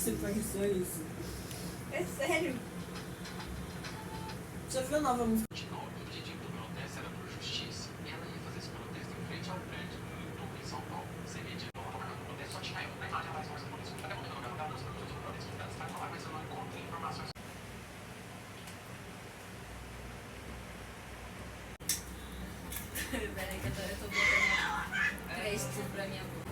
Você pensou isso? É sério. Já viu a nova música? O objetivo do protesto era por justiça. E ela ia fazer esse protesto em frente ao prédio do YouTube em São Paulo. Você vê de novo, o protesto só tinha eu. Na imagem aparece força polícia. Até quando eu não gravo, eu protesto que está lá, mas eu não encontro informações. Peraí que eu tô botando crédito pra minha boca.